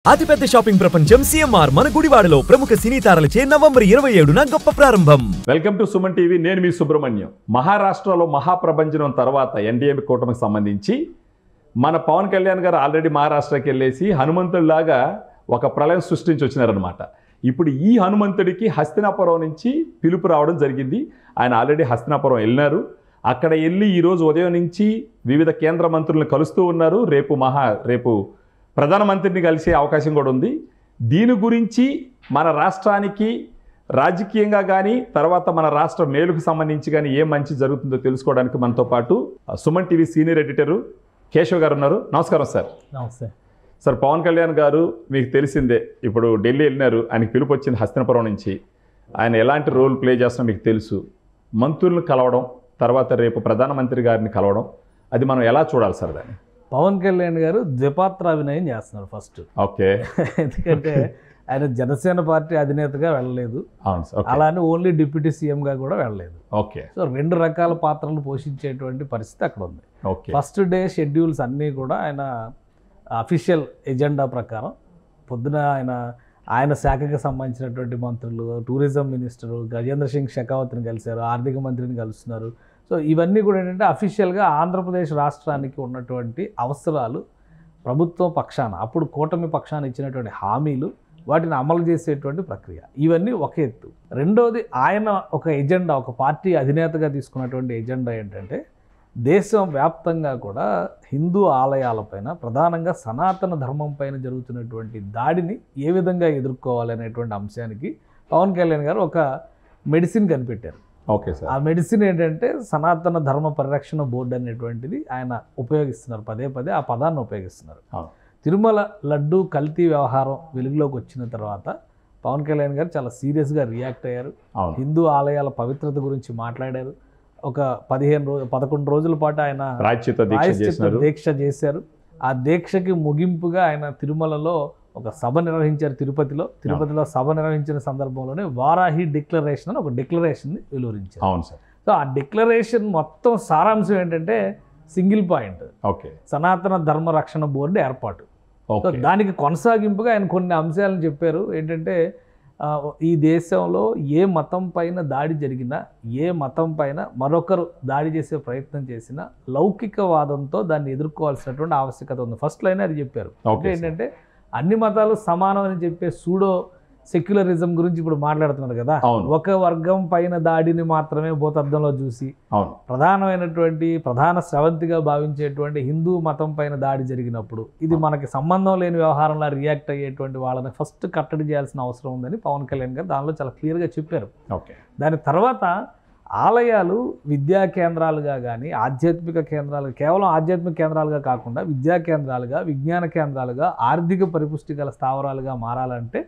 అతిపెద్ద షాపింగ్ ప్రపంచం సిఎంఆర్ మన గుడివాడలో ప్రముఖ సినీ తారలచే నవంబర్ 27న గొప్ప ప్రారంభం. Welcome to Suman TV. నేను మీ సుబ్రహ్మణ్యం. మహారాష్ట్రలో మహాప్రభంజనం తర్వాత ఎన్డీఏ కూటమికి సంబంధించి మన పవన్ కళ్యాణ్ గారు ఆల్రెడీ మహారాష్ట్రకి వెళ్ళేసి హనుమంతుడిలాగా ఒక ప్రళయం సృష్టించి వచ్చినారనమాట. ఇప్పుడు ఈ హనుమంతుడికి హస్తినాపురం నుంచి పిలుపు రావడం జరిగింది. ఆయన ఆల్రెడీ హస్తినాపురం వెళ్ళినారు. అక్కడ వెళ్ళి ఈరోజు ఉదయం నుంచి వివిధ కేంద్ర మంత్రులను కలుస్తూ ఉన్నారు. రేపు ప్రధానమంత్రిని కలిసే అవకాశం కూడా ఉంది. దీని గురించి మన రాష్ట్రానికి రాజకీయంగా కానీ తర్వాత మన రాష్ట్ర మేలుకు సంబంధించి కానీ ఏం మంచి జరుగుతుందో తెలుసుకోవడానికి మనతో పాటు Suman TV senior editor Keshav గారు ఉన్నారు. నమస్కారం సార్. నమస్తే సార్. పవన్ కళ్యాణ్ గారు మీకు తెలిసిందే, ఇప్పుడు ఢిల్లీ వెళ్ళినారు. ఆయనకి పిలుపు వచ్చింది హస్తినాపురం నుంచి. ఆయన ఎలాంటి రోల్ ప్లే చేస్తున్నా మీకు తెలుసు. మంత్రులను కలవడం, తర్వాత రేపు ప్రధానమంత్రి గారిని కలవడం, అది మనం ఎలా చూడాలి సార్ దాన్ని? పవన్ కళ్యాణ్ గారు ద్విపాత్రాభినయం చేస్తున్నారు ఫస్ట్. ఓకే. ఎందుకంటే ఆయన జనసేన పార్టీ అధినేతగా వెళ్ళలేదు, అలానే ఓన్లీ డిప్యూటీ సీఎంగా కూడా వెళ్ళలేదు. ఓకే. సో రెండు రకాల పాత్రలు పోషించేటువంటి పరిస్థితి అక్కడ ఉంది. ఫస్ట్ డే షెడ్యూల్స్ అన్నీ కూడా ఆయన అఫీషియల్ ఎజెండా ప్రకారం పొద్దున ఆయన శాఖకి సంబంధించినటువంటి మంత్రులు, టూరిజం మినిస్టరు గజేంద్ర సింగ్ షెకావత్ని కలిశారు, ఆర్థిక మంత్రిని కలుస్తున్నారు. సో ఇవన్నీ కూడా ఏంటంటే అఫీషియల్గా ఆంధ్రప్రదేశ్ రాష్ట్రానికి ఉన్నటువంటి అవసరాలు, ప్రభుత్వం పక్షాన అప్పుడు కూటమి పక్షాన ఇచ్చినటువంటి హామీలు, వాటిని అమలు చేసేటువంటి ప్రక్రియ, ఇవన్నీ ఒక ఎత్తు. రెండోది ఆయన ఒక ఎజెండా, ఒక పార్టీ అధినేతగా తీసుకున్నటువంటి ఎజెండా ఏంటంటే దేశం వ్యాప్తంగా కూడా హిందూ ఆలయాలపైన, ప్రధానంగా సనాతన ధర్మం పైన జరుగుతున్నటువంటి దాడిని ఏ విధంగా ఎదుర్కోవాలనేటువంటి అంశానికి పవన్ కళ్యాణ్ గారు ఒక మెడిసిన్ కనిపెట్టారు. Okay sir. ఆ మెడిసిన్ ఏంటంటే సనాతన ధర్మ పరిరక్షణ బోర్డు అనేటువంటిది ఆయన ఉపయోగిస్తున్నారు. పదే పదే ఆ పదాన్ని ఉపయోగిస్తున్నారు. తిరుమల లడ్డు కల్తీ వ్యవహారం వెలుగులోకి వచ్చిన తర్వాత పవన్ కళ్యాణ్ గారు చాలా సీరియస్గా రియాక్ట్ అయ్యారు. హిందూ ఆలయాల పవిత్రత గురించి మాట్లాడారు. ఒక 11 రోజుల పాటు ఆయన ప్రాయశ్చిత్త దీక్ష చేశారు. ఆ దీక్షకి ముగింపుగా ఆయన తిరుమలలో ఒక సభ నిర్వహించారు. తిరుపతిలో సభ నిర్వహించిన సందర్భంలోనే వారాహి డిక్లరేషన్ అని ఒక డిక్లరేషన్ని వెలువరించారు. అవును సార్. సో ఆ డిక్లరేషన్ మొత్తం సారాంశం ఏంటంటే సింగిల్ పాయింట్, సనాతన ధర్మ రక్షణ బోర్డు ఏర్పాటు. సో దానికి కొనసాగింపుగా ఆయన కొన్ని అంశాలను చెప్పారు. ఏంటంటే ఈ దేశంలో ఏ మతం పైన దాడి జరిగినా, ఏ మతం పైన మరొకరు దాడి చేసే ప్రయత్నం చేసినా లౌకికవాదంతో దాన్ని ఎదుర్కోవాల్సినటువంటి ఆవశ్యకత ఉంది. ఫస్ట్ లైన్ అది చెప్పారు. ఏంటంటే అన్ని మతాలు సమానం అని చెప్పే సూడో సెక్యులరిజం గురించి ఇప్పుడు మాట్లాడుతున్నారు కదా. ఒక వర్గం పైన దాడిని మాత్రమే భూతద్దంలో చూసి ప్రధాన స్రవంతిగా భావించేటువంటి హిందూ మతం పైన దాడి జరిగినప్పుడు ఇది మనకి సంబంధం లేని వ్యవహారంలో రియాక్ట్ అయ్యేటువంటి వాళ్ళని ఫస్ట్ కట్టడి చేయాల్సిన అవసరం ఉందని పవన్ కళ్యాణ్ గారు దానిలో చాలా క్లియర్గా చెప్పారు. దాని తర్వాత ఆలయాలు విద్యా కేంద్రాలుగా కానీ, ఆధ్యాత్మిక కేంద్రాలు, కేవలం ఆధ్యాత్మిక కేంద్రాలుగా కాకుండా విద్యా కేంద్రాలుగా, విజ్ఞాన కేంద్రాలుగా, ఆర్థిక పరిపుష్టి గల స్థావరాలుగా మారాలంటే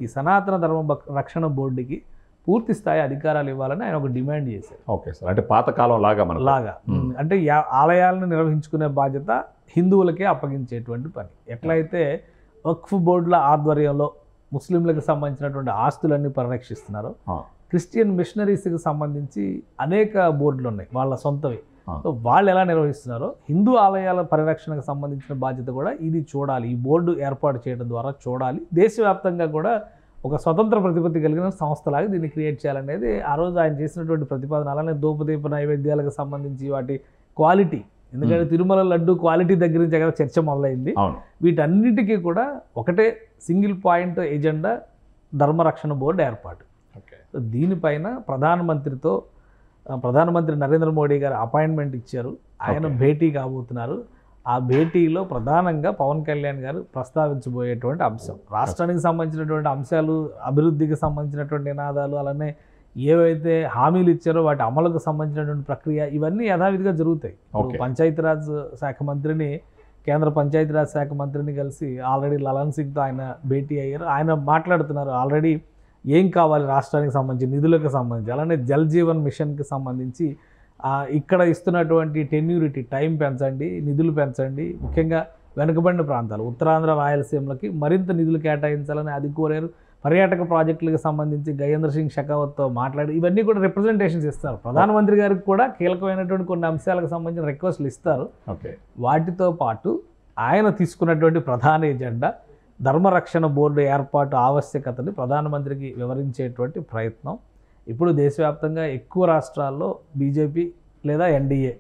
ఈ సనాతన ధర్మ రక్షణ బోర్డుకి పూర్తి స్థాయి అధికారాలు ఇవ్వాలని ఆయన ఒక డిమాండ్ చేశారు. Okay sir. అంటే పాతకాలం లాగా అంటే ఆలయాలను నిర్వహించుకునే బాధ్యత హిందువులకే అప్పగించేటువంటి పని. ఎట్లయితే వక్ఫ్ బోర్డుల ఆధ్వర్యంలో ముస్లింలకు సంబంధించినటువంటి ఆస్తులన్నీ పరిరక్షిస్తున్నారో, క్రిస్టియన్ మిషనరీస్కి సంబంధించి అనేక బోర్డులు ఉన్నాయి వాళ్ళ సొంతవి. సో వాళ్ళు ఎలా నిర్వహిస్తున్నారో హిందూ ఆలయాల పరిరక్షణకు సంబంధించిన బాధ్యత కూడా ఇది చూడాలి. ఈ బోర్డు ఏర్పాటు చేయడం ద్వారా చూడాలి. దేశవ్యాప్తంగా కూడా ఒక స్వతంత్ర ప్రతిపత్తి కలిగిన సంస్థలాగా దీన్ని క్రియేట్ చేయాలనేది ఆ రోజు ఆయన చేసినటువంటి ప్రతిపాదన. అలానే ధూపదీప నైవేద్యాలకు సంబంధించి వాటి క్వాలిటీ, ఎందుకంటే తిరుమల లడ్డు క్వాలిటీ దగ్గర నుంచి కదా చర్చ మొదలైంది. వీటన్నిటికీ కూడా ఒకటే సింగిల్ పాయింట్ ఎజెండా, ధర్మరక్షణ బోర్డు ఏర్పాటు. దీనిపైన ప్రధానమంత్రి నరేంద్ర మోడీ గారు అపాయింట్మెంట్ ఇచ్చారు. ఆయన భేటీ కాబోతున్నారు. ఆ భేటీలో ప్రధానంగా పవన్ కళ్యాణ్ గారు ప్రస్తావించబోయేటువంటి అంశం, రాష్ట్రానికి సంబంధించినటువంటి అంశాలు, అభివృద్ధికి సంబంధించినటువంటి నినాదాలు, అలానే ఏవైతే హామీలు ఇచ్చారో వాటి అమలుకు సంబంధించినటువంటి ప్రక్రియ, ఇవన్నీ యథావిధిగా జరుగుతాయి. పంచాయతీరాజ్ శాఖ మంత్రిని, కేంద్ర పంచాయతీరాజ్ శాఖ మంత్రిని కలిసి ఆల్రెడీ లలన్ సింగ్తో ఆయన భేటీ అయ్యారు. ఆయన మాట్లాడుతున్నారు ఆల్రెడీ ఏం కావాలి రాష్ట్రానికి సంబంధించి, నిధులకు సంబంధించి, అలానే జల్ జీవన్ మిషన్కి సంబంధించి ఇక్కడ ఇస్తున్నటువంటి టెన్యూరిటీ టైం పెంచండి, నిధులు పెంచండి, ముఖ్యంగా వెనుకబడిన ప్రాంతాలు ఉత్తరాంధ్ర, రాయలసీమలకి మరింత నిధులు కేటాయించాలని అది కోరారు. పర్యాటక ప్రాజెక్టులకు సంబంధించి గజేంద్ర సింగ్ షెకావత్తో మాట్లాడి ఇవన్నీ కూడా రిప్రజెంటేషన్స్ ఇస్తారు. ప్రధానమంత్రి గారికి కూడా కీలకమైనటువంటి కొన్ని అంశాలకు సంబంధించిన రిక్వెస్ట్లు ఇస్తారు. వాటితో పాటు ఆయన తీసుకున్నటువంటి ప్రధాన ఎజెండా ధర్మరక్షణ బోర్డు ఏర్పాటు ఆవశ్యకతని ప్రధానమంత్రికి వివరించేటువంటి ప్రయత్నం. ఇప్పుడు దేశవ్యాప్తంగా ఎక్కువ రాష్ట్రాల్లో బీజేపీ లేదా ఎన్డీఏ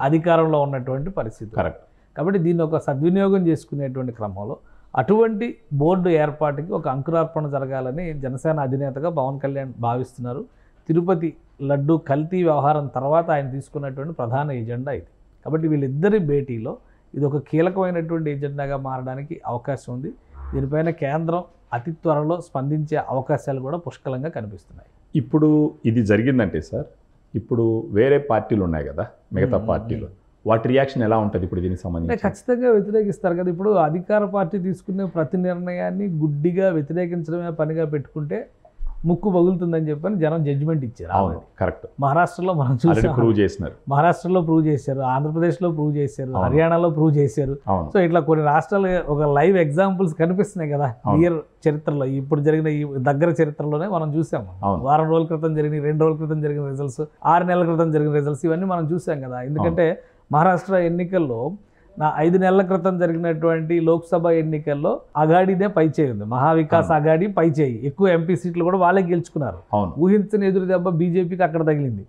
అధికారంలో ఉన్నటువంటి పరిస్థితి. కరెక్ట్. కాబట్టి దీన్ని ఒక సద్వినియోగం చేసుకునేటువంటి క్రమంలో అటువంటి బోర్డు ఏర్పాటుకి ఒక అంకురార్పణ జరగాలని జనసేన అధినేతగా పవన్ కళ్యాణ్ భావిస్తున్నారు. తిరుపతి లడ్డు కల్తీ వ్యవహారం తర్వాత ఆయన తీసుకున్నటువంటి ప్రధాన ఎజెండా ఇది. కాబట్టి వీళ్ళిద్దరి భేటీలో ఇది ఒక కీలకమైనటువంటి ఎజెండాగా మారడానికి అవకాశం ఉంది. దీనిపైన కేంద్రం అతి త్వరలో స్పందించే అవకాశాలు కూడా పుష్కలంగా కనిపిస్తున్నాయి. ఇప్పుడు ఇది జరిగిందంటే సార్, ఇప్పుడు వేరే పార్టీలు ఉన్నాయి కదా, మిగతా పార్టీలు, వాటి రియాక్షన్ ఎలా ఉంటుంది ఇప్పుడు దీనికి సంబంధించి? ఖచ్చితంగా వ్యతిరేకిస్తారు కదా. ఇప్పుడు అధికార పార్టీ తీసుకునే ప్రతి నిర్ణయాన్ని గుడ్డిగా వ్యతిరేకించడమే పనిగా పెట్టుకుంటే ముక్కు పగులుతుందని చెప్పని జనం జడ్జిమెంట్ ఇచ్చారు. అవును, కరెక్ట్. మహారాష్ట్రలో మనం చూసాం, ప్రూవ్ చేసినారు. మహారాష్ట్రలో ప్రూవ్ చేశారు, ఆంధ్రప్రదేశ్లో ప్రూవ్ చేశారు, హర్యానాలో ప్రూవ్ చేశారు. సో ఇట్లా కొన్ని రాష్ట్రాలు ఒక లైవ్ ఎగ్జాంపుల్స్ కనిపిస్తున్నాయి కదా నియర్ చరిత్రలో. ఇప్పుడు జరిగిన ఈ దగ్గర చరిత్రలోనే మనం చూసాము. వారం రోజుల క్రితం జరిగిన, 2 రోజుల క్రితం జరిగిన రిజల్ట్స్, 6 నెలల క్రితం జరిగిన రిజల్ట్స్, ఇవన్నీ మనం చూసాం కదా. ఎందుకంటే మహారాష్ట్ర ఎన్నికల్లో 5 నెలల క్రితం జరిగినటువంటి లోక్సభ ఎన్నికల్లో అఘాడీదే పైచేయి ఉంది. మహావికాస్ అఘాడీ పైచేయి, ఎక్కువ ఎంపీ సీట్లు కూడా వాళ్ళే గెలుచుకున్నారు. ఊహించని ఎదురు దెబ్బ బీజేపీకి అక్కడ తగిలింది.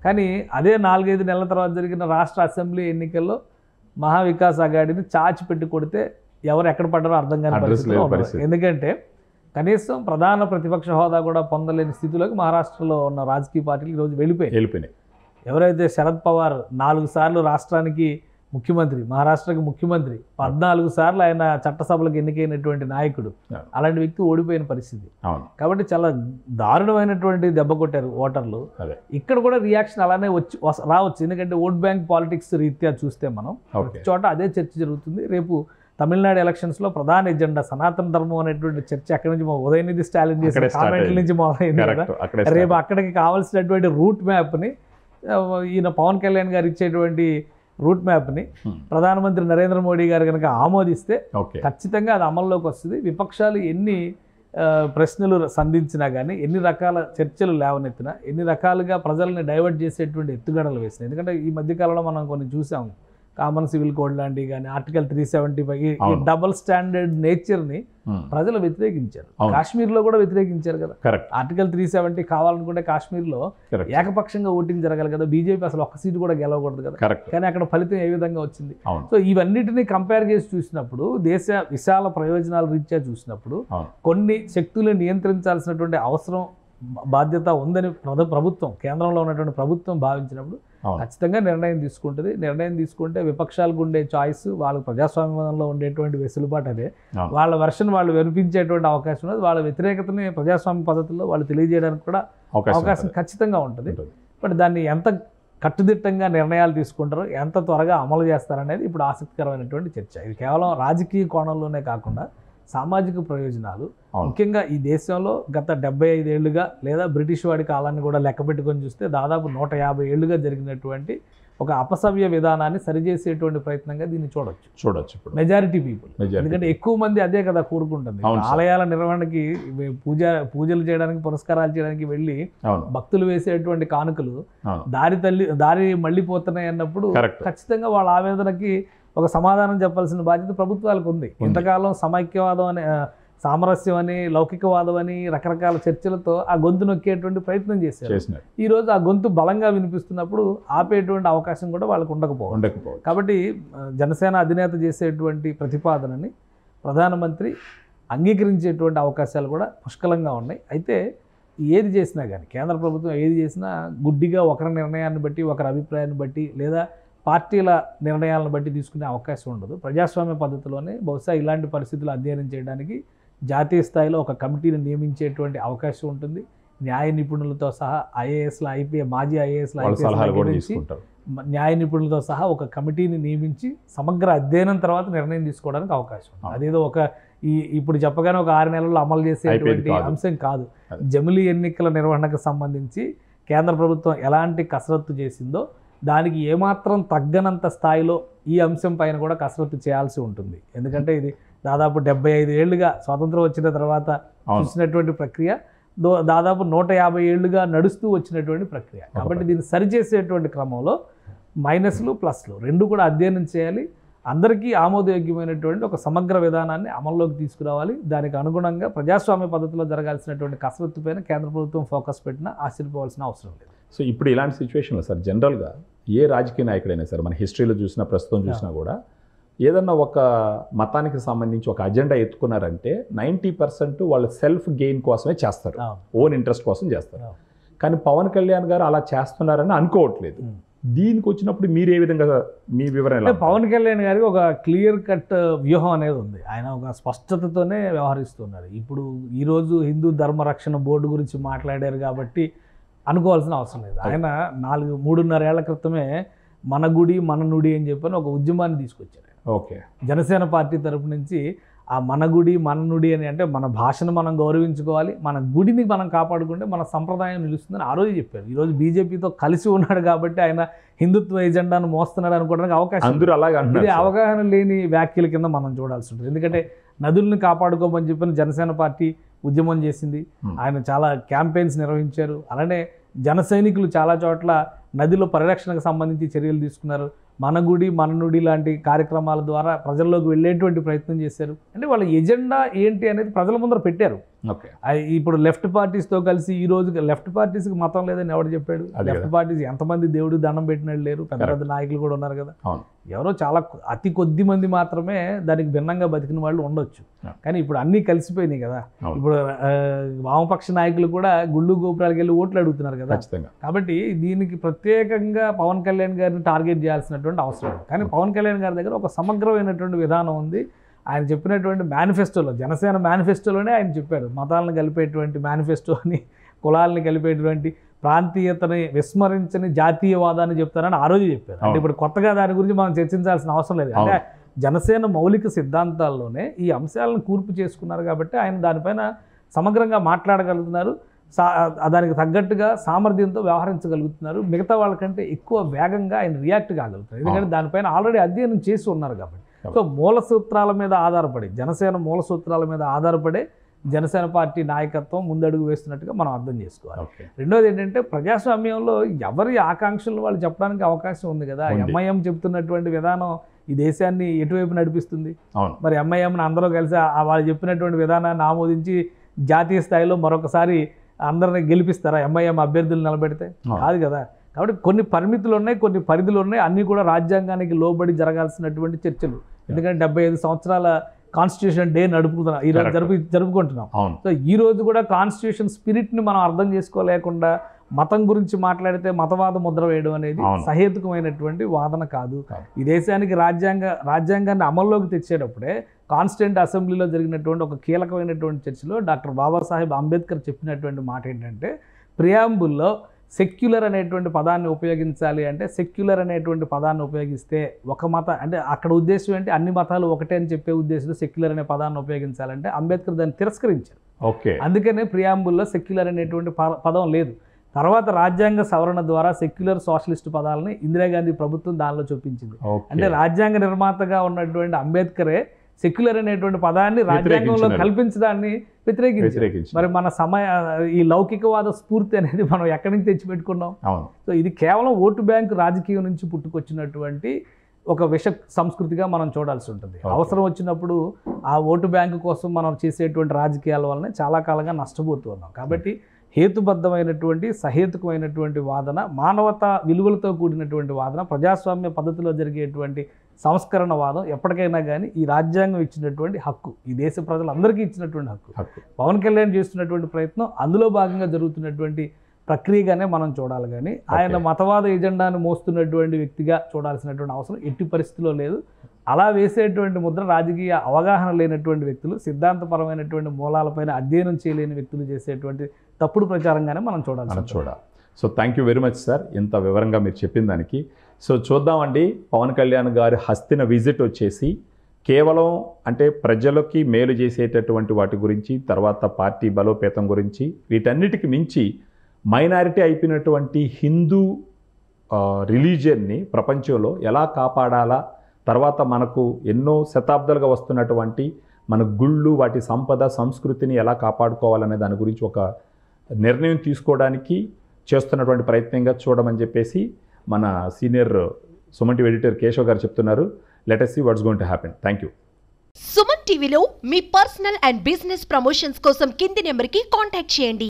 కానీ అదే 4-5 నెలల తర్వాత జరిగిన రాష్ట్ర అసెంబ్లీ ఎన్నికల్లో మహావికాస్ అఘాడీని చాచి పెట్టి కొడితే ఎవరు ఎక్కడ పడ్డారో అర్థం కాని పరిస్థితిలో ఉన్నారు. ఎందుకంటే కనీసం ప్రధాన ప్రతిపక్ష హోదా కూడా పొందలేని స్థితిలోకి మహారాష్ట్రలో ఉన్న రాజకీయ పార్టీలు ఈరోజు వెళ్ళిపోయినాయి. ఎవరైతే శరద్ పవార్ 4 సార్లు రాష్ట్రానికి ముఖ్యమంత్రి, మహారాష్ట్రకి ముఖ్యమంత్రి, 14 సార్లు ఆయన చట్టసభలకు ఎన్నికైనటువంటి నాయకుడు, అలాంటి వ్యక్తి ఓడిపోయిన పరిస్థితి. కాబట్టి చాలా దారుణమైనటువంటి దెబ్బ కొట్టారు ఓటర్లు. ఇక్కడ కూడా రియాక్షన్ అలానే రావచ్చు. ఎందుకంటే ఓట్ బ్యాంక్ పాలిటిక్స్ రీత్యా చూస్తే మనం చోట అదే చర్చ జరుగుతుంది. రేపు తమిళనాడు ఎలక్షన్స్లో ప్రధాన ఎజెండా సనాతన ధర్మం అనేటువంటి చర్చ అక్కడి నుంచి ఉదయనిధి స్టాలిన్ చేసిన కామెంట్ల నుంచి మొదలైంది కదా. రేపు అక్కడికి కావాల్సినటువంటి రూట్ మ్యాప్ని ఈయన పవన్ కళ్యాణ్ గారు ఇచ్చేటువంటి రూట్ మ్యాప్ని ప్రధానమంత్రి నరేంద్ర మోడీ గారు కనుక ఆమోదిస్తే ఖచ్చితంగా అది అమల్లోకి వస్తుంది. విపక్షాలు ఎన్ని ప్రశ్నలు సంధించినా కానీ, ఎన్ని రకాల చర్చలు లేవనెత్తినా, ఎన్ని రకాలుగా ప్రజల్ని డైవర్ట్ చేసేటువంటి ఎత్తుగడలు వేసినాయి. ఎందుకంటే ఈ మధ్యకాలంలో మనం కొన్ని చూసాము, కామన్ సివిల్ కోడ్ లాంటివి కానీ, ఆర్టికల్ 375 ఈ డబుల్ స్టాండర్డ్ నేచర్ని ప్రజలు వ్యతిరేకించారు. కాశ్మీర్లో కూడా వ్యతిరేకించారు కదా. ఆర్టికల్ 370 కావాలనుకుంటే కాశ్మీర్లో ఏకపక్షంగా ఓటింగ్ జరగాలి కదా. బీజేపీ అసలు ఒక్క సీటు కూడా గెలవకూడదు కదా. కానీ అక్కడ ఫలితం ఏ విధంగా వచ్చింది? సో ఇవన్నిటిని కంపేర్ చేసి చూసినప్పుడు, దేశ విశాల ప్రయోజనాల రీత్యా చూసినప్పుడు కొన్ని శక్తులను నియంత్రించాల్సినటువంటి అవసరం, బాధ్యత ఉందని ప్రభుత్వం, కేంద్రంలో ఉన్నటువంటి ప్రభుత్వం భావించినప్పుడు ఖచ్చితంగా నిర్ణయం తీసుకుంటుంది. నిర్ణయం తీసుకుంటే విపక్షాలకు ఉండే చాయిస్, వాళ్ళకి ప్రజాస్వామ్యంలో ఉండేటువంటి వెసులుబాటు అదే. వాళ్ళ వెర్షన్ వాళ్ళు వినిపించేటువంటి అవకాశం ఉన్నది. వాళ్ళ వ్యతిరేకతని ప్రజాస్వామ్య పద్ధతుల్లో వాళ్ళు తెలియజేయడానికి కూడా అవకాశం ఖచ్చితంగా ఉంటుంది. బట్ దాన్ని ఎంత కట్టుదిట్టంగా నిర్ణయాలు తీసుకుంటారో, ఎంత త్వరగా అమలు చేస్తారనేది ఇప్పుడు ఆసక్తికరమైనటువంటి చర్చ. ఇది కేవలం రాజకీయ కోణంలోనే కాకుండా సామాజిక ప్రయోజనాలు, ముఖ్యంగా ఈ దేశంలో గత 75 ఏళ్లుగా లేదా బ్రిటిష్ వాడి కాలాన్ని కూడా లెక్క పెట్టుకొని చూస్తే దాదాపు 150 ఏళ్లుగా జరిగినటువంటి ఒక అపసవ్య విధానాన్ని సరిచేసేటువంటి ప్రయత్నంగా దీన్ని చూడొచ్చు ఇప్పుడు మెజారిటీ పీపుల్. ఎందుకంటే ఎక్కువ మంది అదే కదా కోరుకుంటుంది. ఆలయాల నిర్వహణకి, పూజలు చేయడానికి, పురస్కారాలు చేయడానికి వెళ్ళి భక్తులు వేసేటువంటి కానుకలు దారి మళ్ళీపోతున్నాయి అన్నప్పుడు ఖచ్చితంగా వాళ్ళ ఆవేదనకి ఒక సమాధానం చెప్పాల్సిన బాధ్యత ప్రభుత్వాలకు ఉంది. ఇంతకాలం సమైక్యవాదం అని, సామరస్యం అని, లౌకికవాదం అని రకరకాల చర్చలతో ఆ గొంతు నొక్కేటువంటి ప్రయత్నం చేశారు. ఈరోజు ఆ గొంతు బలంగా వినిపిస్తున్నప్పుడు ఆపేటువంటి అవకాశం కూడా వాళ్ళకు ఉండకపోవచ్చు. కాబట్టి జనసేన అధినేత చేసేటువంటి ప్రతిపాదనని ప్రధానమంత్రి అంగీకరించేటువంటి అవకాశాలు కూడా పుష్కలంగా ఉన్నాయి. అయితే ఏది చేసినా కానీ, కేంద్ర ప్రభుత్వం ఏది చేసినా గుడ్డిగా ఒకరి నిర్ణయాన్ని బట్టి, ఒకరి అభిప్రాయాన్ని బట్టి, లేదా పార్టీల నిర్ణయాలను బట్టి తీసుకునే అవకాశం ఉండదు. ప్రజాస్వామ్య పద్ధతిలోనే బహుశా ఇలాంటి పరిస్థితులు అధ్యయనం చేయడానికి జాతీయ స్థాయిలో ఒక కమిటీని నియమించేటువంటి అవకాశం ఉంటుంది. న్యాయ నిపుణులతో సహా ఐఏఎస్ల, మాజీ ఐఏఎస్ల, న్యాయ నిపుణులతో సహా ఒక కమిటీని నియమించి సమగ్ర అధ్యయనం తర్వాత నిర్ణయం తీసుకోవడానికి అవకాశం ఉంది. అదేదో ఇప్పుడు చెప్పగానే ఒక 6 నెలల్లో అమలు చేసేటువంటి అంశం కాదు. జమిలీ ఎన్నికల నిర్వహణకు సంబంధించి కేంద్ర ప్రభుత్వం ఎలాంటి కసరత్తు చేసిందో దానికి ఏమాత్రం తగ్గనంత స్థాయిలో ఈ అంశం పైన కూడా కసరత్తు చేయాల్సి ఉంటుంది. ఎందుకంటే ఇది దాదాపు 75 ఏళ్లుగా స్వాతంత్రం వచ్చిన తర్వాత చూసినటువంటి ప్రక్రియ, దాదాపు 150 ఏళ్లుగా నడుస్తూ వచ్చినటువంటి ప్రక్రియ. కాబట్టి దీన్ని సరిచేసేటువంటి క్రమంలో మైనస్లు, ప్లస్లు రెండు కూడా అధ్యయనం చేయాలి. అందరికీ ఆమోదయోగ్యమైనటువంటి ఒక సమగ్ర విధానాన్ని అమల్లోకి తీసుకురావాలి. దానికి అనుగుణంగా ప్రజాస్వామ్య పద్ధతిలో జరగాల్సినటువంటి కసరత్తు పైన కేంద్ర ప్రభుత్వం ఫోకస్ పెట్టినా ఆశ్చర్యపోవాల్సిన అవసరం లేదు. సో ఇప్పుడు ఇలాంటి సిచ్యువేషన్లో సార్ జనరల్గా ఏ రాజకీయ నాయకుడైనా సరే మన హిస్టరీలో చూసినా ప్రస్తుతం చూసినా కూడా ఏదన్నా ఒక మతానికి సంబంధించి ఒక అజెండా ఎత్తుకున్నారంటే 90% వాళ్ళు సెల్ఫ్ గెయిన్ కోసమే చేస్తారు, ఓన్ ఇంట్రెస్ట్ కోసం చేస్తారు. కానీ పవన్ కళ్యాణ్ గారు అలా చేస్తున్నారని అనుకోవట్లేదు. దీనికి వచ్చినప్పుడు మీరు ఏ విధంగా మీ వివరణ? పవన్ కళ్యాణ్ గారికి ఒక క్లియర్ కట్ వ్యూహం అనేది ఉంది. ఆయన ఒక స్పష్టతతోనే వ్యవహరిస్తున్నారు. ఇప్పుడు ఈరోజు హిందూ ధర్మ రక్షణ బోర్డు గురించి మాట్లాడారు కాబట్టి అనుకోవాల్సిన అవసరం లేదు. ఆయన 3.5 ఏళ్ల క్రితమే మన గుడి మన నుడి అని చెప్పని ఒక ఉద్యమాన్ని తీసుకొచ్చారు. ఓకే, జనసేన పార్టీ తరపు నుంచి ఆ మన గుడి మన నుడి అని అంటే మన భాషను మనం గౌరవించుకోవాలి, మన గుడిని మనం కాపాడుకుంటే మన సంప్రదాయం నిలుస్తుందని ఆ రోజు చెప్పారు. ఈరోజు బీజేపీతో కలిసి ఉన్నాడు కాబట్టి ఆయన హిందుత్వ ఎజెండాను మోస్తున్నాడు అనుకోవడానికి అవకాశం. ఇది అవగాహన లేని వ్యాఖ్యల కింద మనం చూడాల్సి ఉంటుంది. ఎందుకంటే నదులను కాపాడుకోమని చెప్పిన జనసేన పార్టీ ఉద్యమం చేసింది. ఆయన చాలా క్యాంపెయిన్స్ నిర్వహించారు. అలానే జన సైనికులు చాలా చోట్ల నదిలో పరిరక్షణకు సంబంధించి చర్యలు తీసుకున్నారు. మన గుడి మన నుడి లాంటి కార్యక్రమాల ద్వారా ప్రజల్లోకి వెళ్ళేటువంటి ప్రయత్నం చేశారు. అంటే వాళ్ళ ఎజెండా ఏంటి అనేది ప్రజల ముందర పెట్టారు. ఇప్పుడు లెఫ్ట్ పార్టీస్తో కలిసి ఈ రోజు లెఫ్ట్ పార్టీస్కి మతం లేదని ఎవరు చెప్పాడు? లెఫ్ట్ పార్టీస్ ఎంతమంది దేవుడికి దండం పెట్టినట్టు లేరు, పెద్ద పెద్ద నాయకులు కూడా ఉన్నారు కదా. ఎవరో చాలా అతి కొద్ది మంది మాత్రమే దానికి భిన్నంగా బతికిన వాళ్ళు ఉండొచ్చు. కానీ ఇప్పుడు అన్నీ కలిసిపోయినాయి కదా. ఇప్పుడు వామపక్ష నాయకులు కూడా గుళ్ళు గోపురాలకు వెళ్ళి ఓట్లు అడుగుతున్నారు కదా. కాబట్టి దీనికి ప్రత్యేకంగా పవన్ కళ్యాణ్ గారిని టార్గెట్ చేయాల్సినటువంటి అవసరం ఉంది. కానీ పవన్ కళ్యాణ్ గారి దగ్గర ఒక సమగ్రమైనటువంటి విధానం ఉంది. ఆయన చెప్పినటువంటి మేనిఫెస్టోలో, జనసేన మేనిఫెస్టోలోనే ఆయన చెప్పారు, మతాలను కలిపేటువంటి మేనిఫెస్టో అని, కులాలను కలిపేటువంటి, ప్రాంతీయతని విస్మరించని జాతీయవాదాన్ని చెప్తారని ఆ రోజు చెప్పారు. అంటే ఇప్పుడు కొత్తగా దాని గురించి మనం చర్చించాల్సిన అవసరం లేదు. అంటే జనసేన మౌలిక సిద్ధాంతాల్లోనే ఈ అంశాలను కూర్పు చేసుకున్నారు కాబట్టి ఆయన దానిపైన సమగ్రంగా మాట్లాడగలుగుతున్నారు. దానికి తగ్గట్టుగా సామర్థ్యంతో వ్యవహరించగలుగుతున్నారు. మిగతా వాళ్ళకంటే ఎక్కువ వేగంగా ఆయన రియాక్ట్ కాగలుగుతారు. ఎందుకంటే దానిపైన ఆల్రెడీ అధ్యయనం చేసి ఉన్నారు కాబట్టి. సో మూల సూత్రాల మీద ఆధారపడి, జనసేన మూల సూత్రాల మీద ఆధారపడే జనసేన పార్టీ నాయకత్వం ముందడుగు వేస్తున్నట్టుగా మనం అర్థం చేసుకోవాలి. రెండోది ఏంటంటే ప్రజాస్వామ్యంలో ఎవరి ఆకాంక్షలు వాళ్ళు చెప్పడానికి అవకాశం ఉంది కదా. ఎంఐఎం చెప్తున్నటువంటి విధానం ఈ దేశాన్ని ఎటువైపు నడిపిస్తుంది? మరి ఎంఐఎంని అందరూ కలిసి వాళ్ళు చెప్పినటువంటి విధానాన్ని ఆమోదించి జాతీయ స్థాయిలో మరొకసారి అందరిని గెలిపిస్తారా ఎంఐఎం అభ్యర్థులు నిలబెడితే? కాదు కదా. కాబట్టి కొన్ని పరిమితులు ఉన్నాయి, కొన్ని పరిధులు ఉన్నాయి. అన్నీ కూడా రాజ్యాంగానికి లోబడి జరగాల్సినటువంటి చర్చలు. ఎందుకంటే 75 సంవత్సరాల కాన్స్టిట్యూషన్ డే నడుపుకుంటున్నాం, ఈరోజు జరుపుకుంటున్నాం. సో ఈ రోజు కూడా కాన్స్టిట్యూషన్ స్పిరిట్ని మనం అర్థం చేసుకోలేకుండా మతం గురించి మాట్లాడితే మతవాద ముద్ర వేయడం అనేది సహేతుకమైనటువంటి వాదన కాదు. ఈ దేశానికి రాజ్యాంగాన్ని అమల్లోకి తెచ్చేటప్పుడే కాన్స్టిట్యూంట్ అసెంబ్లీలో జరిగినటువంటి ఒక కీలకమైనటువంటి చర్చలో డాక్టర్ బాబాసాహెబ్ అంబేద్కర్ చెప్పినటువంటి మాట ఏంటంటే, ప్రియాంబుల్లో సెక్యులర్ అనేటువంటి పదాన్ని ఉపయోగించాలి అంటే, సెక్యులర్ అనేటువంటి పదాన్ని ఉపయోగిస్తే ఒక మత అంటే అక్కడ ఉద్దేశం ఏంటి, అన్ని మతాలు ఒకటే అని చెప్పే ఉద్దేశంలో సెక్యులర్ అనే పదాన్ని ఉపయోగించాలంటే అంబేద్కర్ దాన్ని తిరస్కరించారు. అందుకనే ప్రియాంబుల్లో సెక్యులర్ అనేటువంటి పదం లేదు. తర్వాత రాజ్యాంగ సవరణ ద్వారా సెక్యులర్ సోషలిస్ట్ పదాలని ఇందిరాగాంధీ ప్రభుత్వం దానిలో చూపించింది. అంటే రాజ్యాంగ నిర్మాతగా ఉన్నటువంటి అంబేద్కరే సెక్యులర్ అనేటువంటి పదాన్ని రాజ్యాంగంలో కల్పించడాన్ని వ్యతిరేకించారు. మరి మన ఈ లౌకికవాద స్ఫూర్తి అనేది మనం ఎక్కడి నుంచి తెచ్చిపెట్టుకున్నాం? సో ఇది కేవలం ఓటు బ్యాంకు రాజకీయం నుంచి పుట్టుకొచ్చినటువంటి ఒక విష సంస్కృతిగా మనం చూడాల్సి ఉంటుంది. అవసరం వచ్చినప్పుడు ఆ ఓటు బ్యాంకు కోసం మనం చేసేటువంటి రాజకీయాల వలన చాలా కాలంగా నష్టపోతూ ఉన్నాం. కాబట్టి హేతుబద్ధమైనటువంటి సహేతుకమైనటువంటి వాదన, మానవతా విలువలతో కూడినటువంటి వాదన, ప్రజాస్వామ్య పద్ధతిలో జరిగేటువంటి సంస్కరణ వాదం ఎప్పటికైనా కానీ ఈ రాజ్యాంగం ఇచ్చినటువంటి హక్కు, ఈ దేశ ప్రజలందరికీ ఇచ్చినటువంటి హక్కు. పవన్ కళ్యాణ్ చేస్తున్నటువంటి ప్రయత్నం అందులో భాగంగా జరుగుతున్నటువంటి ప్రక్రియగానే మనం చూడాలి. కానీ ఆయన మతవాద ఎజెండాను మోస్తున్నటువంటి వ్యక్తిగా చూడాల్సినటువంటి అవసరం ఎట్టి పరిస్థితిలో లేదు. అలా వేసేటువంటి ముద్ర రాజకీయ అవగాహన లేనటువంటి వ్యక్తులు, సిద్ధాంతపరమైనటువంటి మూలాలపైన అధ్యయనం చేయలేని వ్యక్తులు చేసేటువంటి తప్పుడు ప్రచారంగానే మనం చూడాలి. So thank you very much sir, ఇంత వివరంగా మీరు చెప్పిన దానికి. సో చూద్దామండి, పవన్ కళ్యాణ్ గారి హస్తిన విజిట్ వచ్చేసి కేవలం అంటే ప్రజలకి మేలు చేసేటటువంటి వాటి గురించి, తర్వాత పార్టీ బలోపేతం గురించి, వీటన్నిటికి మించి మైనారిటీ అయిపోయినటువంటి హిందూ రిలీజియన్ని ప్రపంచంలో ఎలా కాపాడాలా, తర్వాత మనకు ఎన్నో శతాబ్దాలుగా వస్తున్నటువంటి మన గుళ్ళు, వాటి సంపద సంస్కృతిని ఎలా కాపాడుకోవాలనే దాని గురించి ఒక నిర్ణయం తీసుకోవడానికి చేస్తున్నటువంటి ప్రయత్నంగా చూడమని చెప్పేసి మన senior Suman TV editor Keshav గారు చెప్తున్నారు. Let us see what's going to happen. Thank you. Suman టీవీలో మీ పర్సనల్ అండ్ బిజినెస్ ప్రమోషన్స్ కోసం కింది నెంబర్కి కాంటాక్ట్ చేయండి.